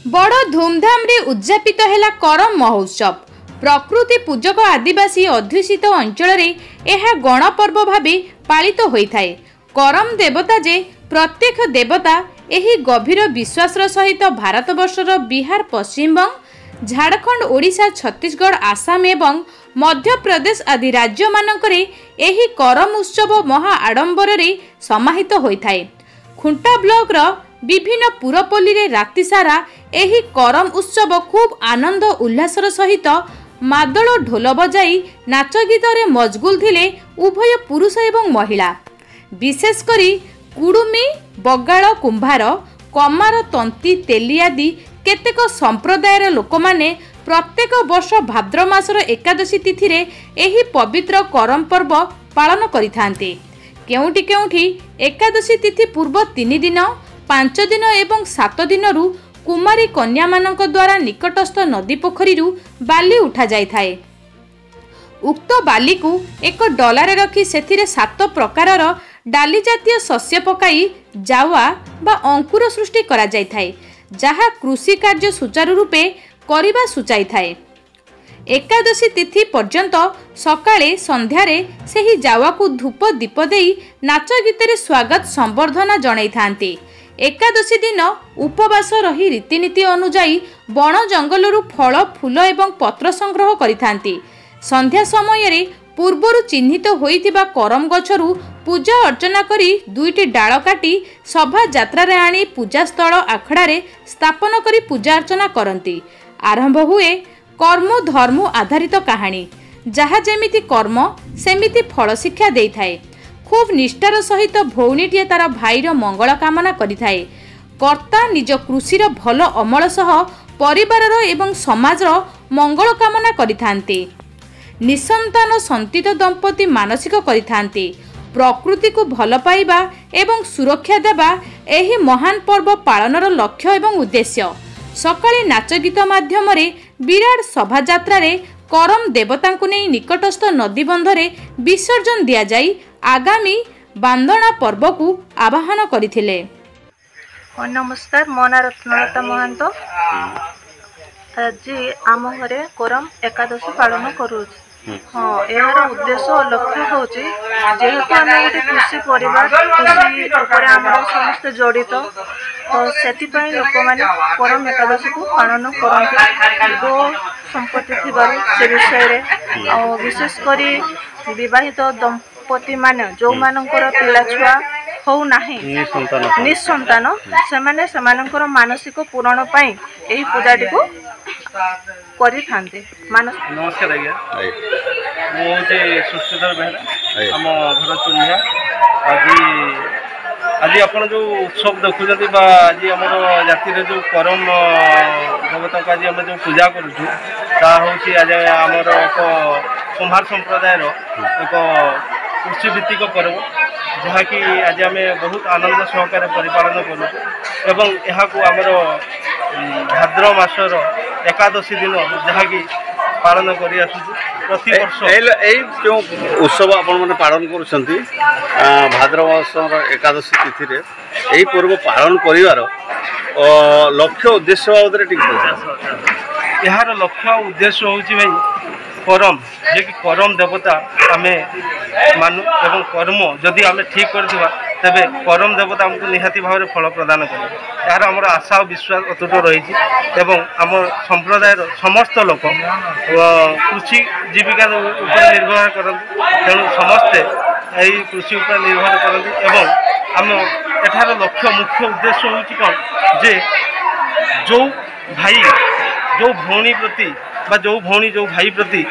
बड़ धूमधाम रे उद्यापित है करम महोत्सव। प्रकृति पूजक आदिवासी अध्युषित अंचल यह गणपर्व भावे पालित होता है। करम देवता जे प्रत्येक देवता यही गभीर विश्वास सहित भारतवर्षर बिहार, पश्चिमबंग, झारखंड, ओडिशा, छत्तीसगढ़, आसाम एवं मध्य प्रदेश आदि राज्य मानकरे यही करम उत्सव महा आडंबर समाहित होता है। खुंटा ब्लॉक रो विभिन्न पुरपल्ली रे राति सारा एही करम उत्सव खूब आनंद उल्लासर सहित मादल ढोल बजाई नाच गीत रे मजगुल थिले उभय पुरुष एवं महिला। विशेषकरी कुडुमी, बगाड़, कुंभार, कमार, तंती, तेली आदि केतेक संप्रदायर लोक माने प्रत्येक वर्ष भाद्र मासर एकादशी तिथि रे एही पवित्र करम पर्व पालन करिथांते। केउठी केउठी एकादशी तिथि पूर्व 3 दिन, 5 दिन एवं 7 दिन कुमारी कन्या मानक द्वारा निकटस्थ नदी पोखरी बाली उठा जाय थाए। उक्त बाली को एक डलारे रखी सेथिरे 7 प्रकारर डाली जातीय शस्य पकाई जावा बा अंकुर सृष्टि करा जाय थाए, जहा कृषि कार्य सुचारू रूपे करिबा सुचाई थाए। एकादशी तिथि पर्यंत सकाळे संध्यारे सेही जावा को धूप दीप देई नाच गीतरे स्वागत संबर्धना जणाई थांते। एकादशी दिन उपवास रही रीतिनीति अनुजाई बण जंगलरू फल, फूल एवं पत्र संग्रह करिथांती। संध्या समय पूर्वर चिन्हित होइतिबा करम गछरू पूजा अर्चना करी 2टी डाल काटी सभा यात्रा रे आनी पूजा स्थल आखड़ारे स्थापन करी पूजा अर्चना करंती। आरंभ हुए कर्म धर्म आधारित कहानी, जहा जेमिति कर्म सेमिति फल शिक्षा देई थाए। खूब निष्ठार सहित भौणीटीए तार भाईर मंगल कामना करिथाए। कर्ता निज कृषिर भल अमल सह परिवारर एवं समाजर मंगल कामना करिथांते। निसंतान संतित दंपति मानसिक करिथांते। प्रकृति को भल पाइबा एवं सुरक्षा देबा एही महान पर्व पालनर लक्ष्य एवं उद्देश्य। सकाळे नाच गीत माध्यम विराट शोभा यात्रा रे करम देवता को नहीं निकटस्थ नदी बंधरे विसर्जन दिया जाई आगामी बांदना पर्व को आवाहन करथिले। नमस्कार, मो ना रत्नलता महांत। आज आम घरे करम एकादशी पालन करूँ। हाँ, यार उद्देश्य लक्ष्य हूँ जेहेतु आम गोटे कृषि परिवार, कृषि उपर आम समस्त जड़ित, तो से लोक मैंने करम एकादशी को पालन करते। गो संपत्ति से विषय विशेषकर विवाहित दंपति मान जो मानकर पिला छुआ हो नाही निसंतान से मानसिक पूरण पाई यही पूजाटी को करि थांते। नमस्कार आज्ञा, मुझे सुष्टिधर बेहरा आम घर चुनिया। आज आपण जो उत्सव देखुं आज आम जाति जो करम देवता को आज आम जो पूजा करूँ हूँ आज आमर एक कुंभार संप्रदायर एक कृषि भित्तिक पर्व, जहाँकि आज आम बहुत आनंद सहकार परिपालन करूँ एवं यहाँ आमर भाद्र मासर एकादशी दिन जहाँकि पालन कर प्रति वर्ष जो उत्सव आपण मैंने पालन करुँच भाद्र मासर एकादशी तिथि रे यही पर्व पालन करिवार लक्ष्य उद्देश्य बाबद यार लक्ष्य उद्देश्य हूँ भाई करम, जे कि करम देवता आमे मानु एवं कर्म जदि आमे ठीक करथिबा तबे करम देवता हमको निहाती भाव फल प्रदान करे। यार आमर आशा और विश्वास अतुट रही एवं आम संप्रदायर समस्त लोक कृषि जीविका उपर निर्भर करते, तेणु समस्ते यही कृषि उपर निर्भर करते एवं आम एठार लक्ष्य मुख्य उद्देश्य हूँ कौन जे जो भाई जो भौणी प्रति बा जो भौणी जो भाई प्रति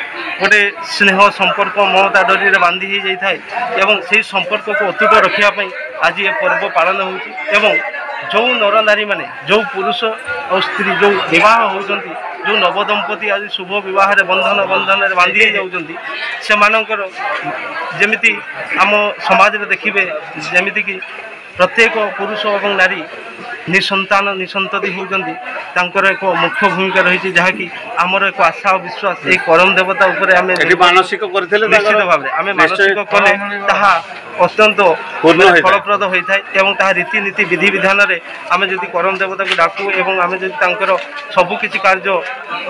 गोटे स्नेह संपर्क ममता डरी बांधी हो जाए एवं से संपर्क को अतुट रखापी आज ये पर्व पालन हो। जो नर नारी माने जो पुरुष और स्त्री जो विवाह होती जो नवदंपति आज शुभ विवाह बंधन बांधी जाऊँगी से जमीती आम समाज देखिए जमीती कि प्रत्येक पुरुष और नारी निसंतान निसंतति होती एक मुख्य भूमिका रही जहाँकि आमर एक आशा और विश्वास ये करम देवता उपरे आम मानसिक निश्चित भाव आम मानसिक कले ताहा अत्यंत फलप्रद होता है रीतिनीति विधि विधान आम जदि करम देवता को डाकू एवं आम जदि सबकि कार्य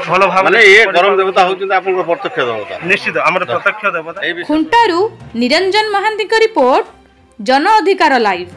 भल भाव करम देवता होती प्रत्यक्ष देवता निश्चित आम प्रत्यक्ष देवता। खुंटारू निरंजन महांती रिपोर्ट जन अधिकार लाइव।